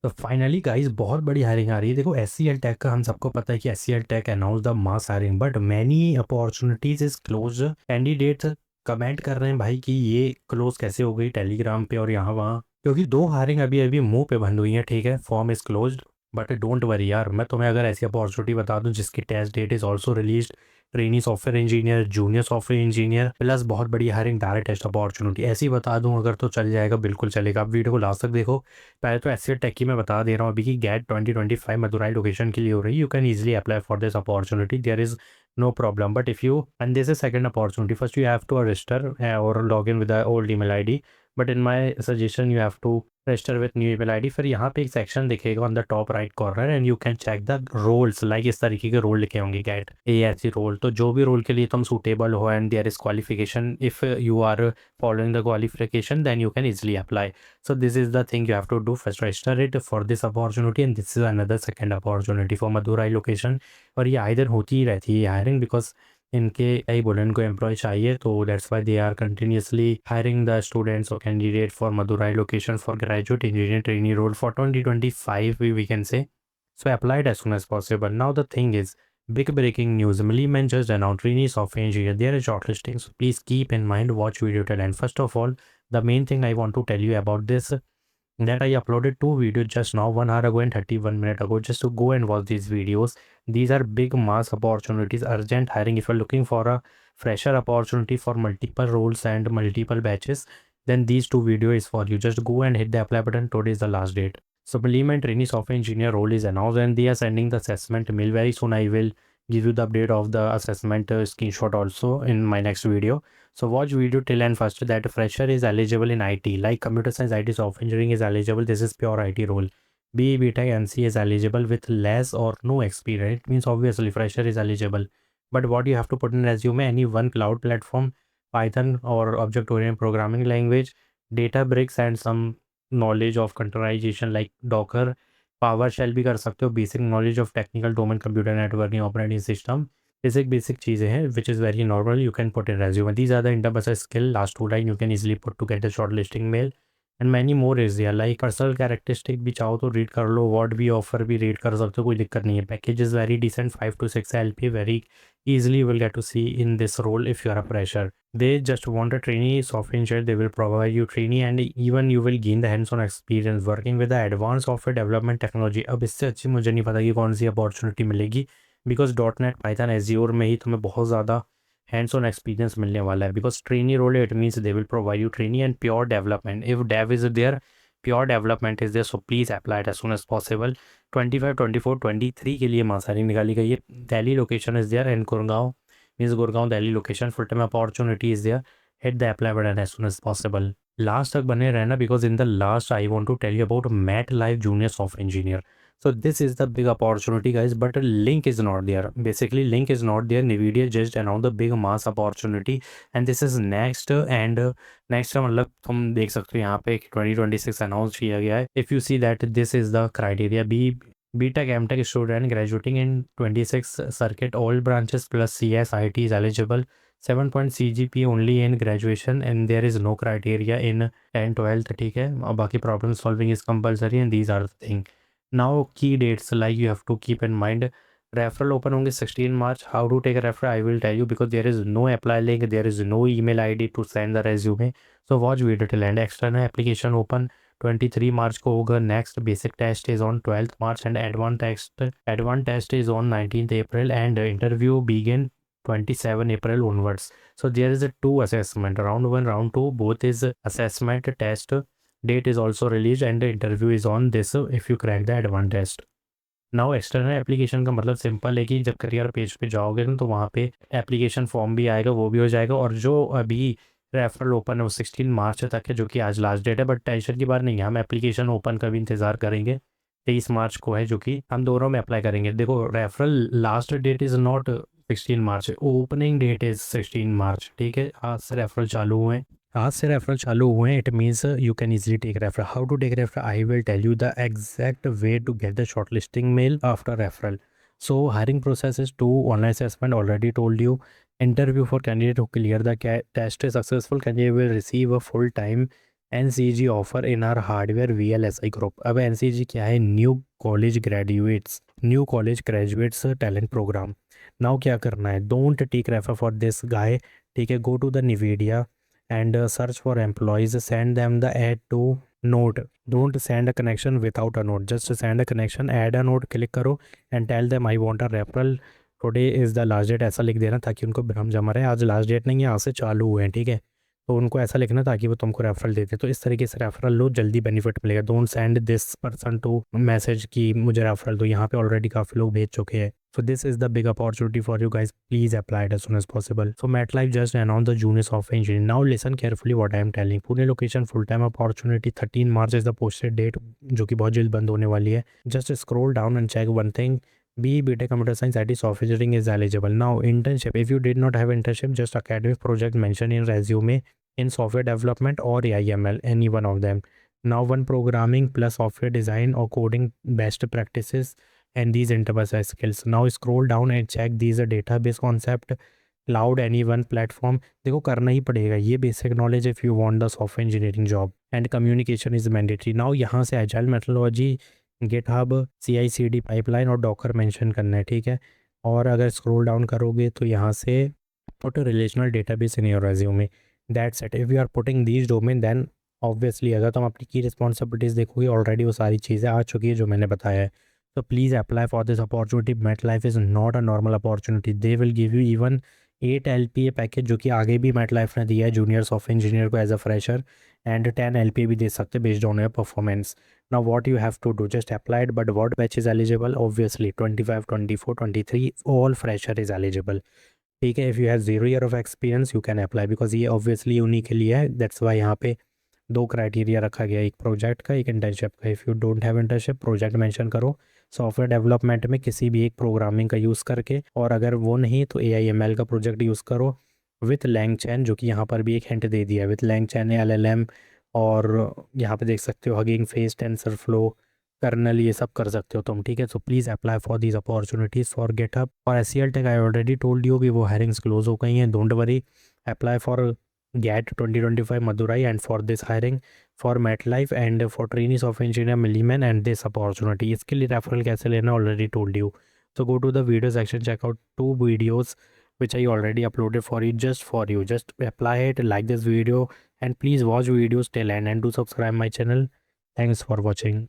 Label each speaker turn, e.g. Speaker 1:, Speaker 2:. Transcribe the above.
Speaker 1: तो finally guys बहुत बड़ी हायरिंग आ रही है। देखो एचसीएल टेक का हम सबको पता है कि HCL Tech announce the mass hiring, but many opportunities is close. Candidates comment कर रहे हैं भाई कि ये क्लोज कैसे हो गई टेलीग्राम पे और यहाँ वहाँ, क्योंकि दो हायरिंग अभी अभी मुंह पे बंद हुई है। ठीक है, form is closed, but don't worry यार, मैं तुम्हें अगर ऐसी अपॉर्चुनिटी बता दूं जिसकी test date is also release, trainee software engineer, junior software engineer plus बहुत बड़ी हायरिंग, डायरेक्ट टेस्ट अपॉर्चुनिटी ऐसी बता दूं अगर, तो चल जाएगा, बिल्कुल चलेगा। आप वीडियो को लास्ट तक देखो। पहले तो एचसीएल टेक की मैं बता दे रहा हूँ अभी कि गेट 2025 मदुराई लोकेशन के लिए हो रही है। You can easily apply for this opportunity, there is no problem. But if you, and this is second opportunity, first you have to register or log in with the old email id, but in my suggestion you have to register with new email id। फिर यहाँ पे एक section दिखेगा on the top right corner and you can check the roles, like इस तरीके के role लिखे होंगे गेट ए ऐसी रोल, तो जो भी रोल के लिए तुम सूटेबल हो and there is qualification, if you are following the qualification then you can easily apply। so this is the thing you have to do, first register it for this opportunity and this is another second opportunity for Madurai location। और ये either होती ही रहती है hiring, because इनके यही बोले इनको employ चाहिए, तो that's why they are continuously hiring the students और candidate for Madurai location for graduate engineer trainee role for 2025 we can say। so apply it as soon as possible। now the thing is, big breaking news, Milliman just announced trainee software engineer, there is shortlisting, so please keep in mind, watch video till end। first of all, the main thing I want to tell you about this, that I uploaded two videos just now, 1 hour ago and 31 minutes ago, just to go and watch these videos। These are big mass opportunities, urgent hiring. If you're looking for a fresher opportunity for multiple roles and multiple batches, then these two videos is for you। Just go and hit the apply button. Today is the last date। So Milliman trainee software engineer role is announced and they are sending the assessment mail very soon। I will give you the update of the assessment screenshot also in my next video। so watch video till end first, that fresher is eligible in IT, like computer science, IT, software engineering is eligible. This is pure IT role। BE, BTech, NC is eligible with less or no experience. It means obviously fresher is eligible. But what you have to put in resume, any one cloud platform, Python or object-oriented programming language, Databricks and some knowledge of containerization like Docker, PowerShell भी कर सकते हो, basic knowledge of technical domain, computer networking, operating system, basic चीज़ें हैं which is very normal, you can put in resume। these are the interpersonal skill, last two line you can easily put to get the shortlisting mail and many more is there, like personal characteristic भी चाहो तो read कर लो, what भी offer भी read कर सकते हो, कोई दिक्कत नहीं है। Package is very decent, 5 to 6 LP, very easily you will get to see in this role if you are a fresher। they just want a trainee software engineer, they will provide you trainee and even you will gain the hands-on experience working with the advanced software development technology। अब इससे अच्छी मुझे नहीं पता कि कौन सी opportunity मिलेगी, because .NET Python azure में ही तुम्हें बहुत ज़्यादा हैंड्स ऑन एक्सपीरियंस मिलने वाला है। Because trainee role it means they will provide you trainee and pure development, if dev is there, pure development is there, so please apply as soon as possible. 25, 24, 23 के लिए मासारी निकाली गई है। Delhi location is there and Gurgaon means Gurgaon Delhi location, full time opportunity is there, hit the apply button as soon as possible. Last तक बने रहना, because in the last I want to tell you about MetLife junior software engineer. so this is the big opportunity guys, but a link is not there, basically link is not there। Nvidia just announced the big mass opportunity and this is next and next मतलब तुम देख सकते हो यहाँ पे 2026 announce किया गया है। if you see that this is the criteria, BTech MTech student graduating in 26 circuit all branches plus CS IT is eligible, 7 CGPA only in graduation and there is no criteria in 10 12। ठीक है, और बाकी problem solving is compulsory and these are the thing। now key dates like you have to keep in mind, referral open होंगे 16 March। how to take a referral I will tell you, because there is no apply link, there is no email ID to send the resume। so watch video till end। external application open 23 March को होगा। next basic test is on 12th March and advanced test is on 19th April and interview begin 27 April onwards। so there is a two assessment, round 1 round 2, both is assessment test, date is also released and the interview is on this if you crack the advanced test। Now external application का मतलब simple है कि जब career page पे जाओगे ना तो वहाँ पे एप्लीकेशन फॉर्म भी आएगा, वो भी हो जाएगा। और जो अभी रेफरल ओपन है वो 16 मार्च तक है, जो कि आज लास्ट डेट है, बट टेंशन की बात नहीं है, हम एप्लीकेशन ओपन का भी इंतज़ार करेंगे। 23 मार्च को है, जो कि हम दोनों में अप्लाई करेंगे। देखो referral last that is not 16 March, opening that is 16 मार्च। ठीक है, आज से रेफरल चालू हुए हैं, आज से रेफरल चालू हुए हैं, it means you can easily take referral. How to take referral I will tell you the exact way to get the shortlisting mail after referral. So hiring process is two online assessment, already told you. Interview for candidate who clear the test is successful, candidate will receive a full time NCG offer in our hardware VLSI group. अब NCG क्या है? New college graduates talent programme. Now क्या करना है? Don't take refer for this guy, ठीक है। Go to the Nvidia and search for employees, send them the add to note. Don't send a connection without a note, just send a connection, add a note, click करो and tell them I want a referral, today is the last date, ऐसा लिख देना ताकि उनको भ्रम जमा रहे। आज लास्ट डेट नहीं है, आज से चालू हुए हैं, ठीक है। तो उनको ऐसा लिखना ताकि वो तुमको रेफरल देते। तो इस तरीके से रेफरल लो, जल्दी बेनिफिट मिलेगा। Don't send this person to message कि मुझे रेफरल दो, यहाँ पे ऑलरेडी काफ़ी लोग भेज चुके हैं। So this is the big opportunity for you guys. Please apply it as soon as possible. So MetLife just announced the junior software engineer. Now listen carefully what I am telling. Pune location full time opportunity. 13 March is the posted date, जो कि बहुत जल्द बंद होने वाली है. Just scroll down and check one thing. BTech Computer Science IT Software Engineering is eligible. Now internship. If you did not have internship, just academic project mentioned in resume in software development or AIML, any one of them. Now one programming plus software design or coding best practices and these enterprise skills. Now scroll down and check these database concept, cloud, any one platform. देखो करना ही पड़ेगा ये basic knowledge if you want the software engineering job, and communication is mandatory. Now यहाँ से agile methodology, GitHub, CI/CD pipeline और Docker mention करना है, ठीक है। और अगर स्क्रॉल डाउन करोगे तो यहाँ से put relational database in your resume, that's it. If you are putting these domain then obviously अगर तुम अपनी की रिस्पॉन्सिबिलिटीज़ देखोगे ऑलरेडी वो सारी चीज़ें आ चुकी है जो मैंने बताया है। So please apply for this opportunity. MetLife is not a normal opportunity. They will give you even 8 LPA package, जो कि आगे भी MetLife ने दिया है जूनियर सॉफ्टवेयर इंजीनियर को as a fresher, and 10 LPA भी दे सकते based on your performance. Now what you have to do, just applied, but what batch is eligible? Obviously 25, 24, 23 all fresher is eligible, ठीक है। If you have 0 year of experience you can apply, because ये obviously उन्हीं के लिए है। That's why यहाँ पे दो क्राइटेरिया रखा गया, एक प्रोजेक्ट का, एक इंटर्नशिप का। If you don't have internship, project mention करो सॉफ्टवेयर डेवलपमेंट में किसी भी एक प्रोग्रामिंग का यूज़ करके, और अगर वो नहीं तो AIML का प्रोजेक्ट यूज़ करो विथ लैंगचैन, जो कि यहाँ पर भी एक हिंट दे दिया है, विथ लैंगचैन LLM। और यहाँ पे देख सकते हो Hugging Face, TensorFlow, kernel, ये सब कर सकते हो तुम, ठीक है। So please apply for these opportunities for getup और SCL tech. I already told you कि वो हायरिंग्स क्लोज हो गई हैं, don't worry. Apply for GAT 2025 Madurai and for this hiring for MetLife and for trainees of engineer Milliman and this opportunity. इसके लिए referral कैसे लेना already told you. So go to the video section, check out 2 videos which I already uploaded for you, just for you. Just apply it, like this video, and please watch videos till end and do subscribe my channel. Thanks for watching.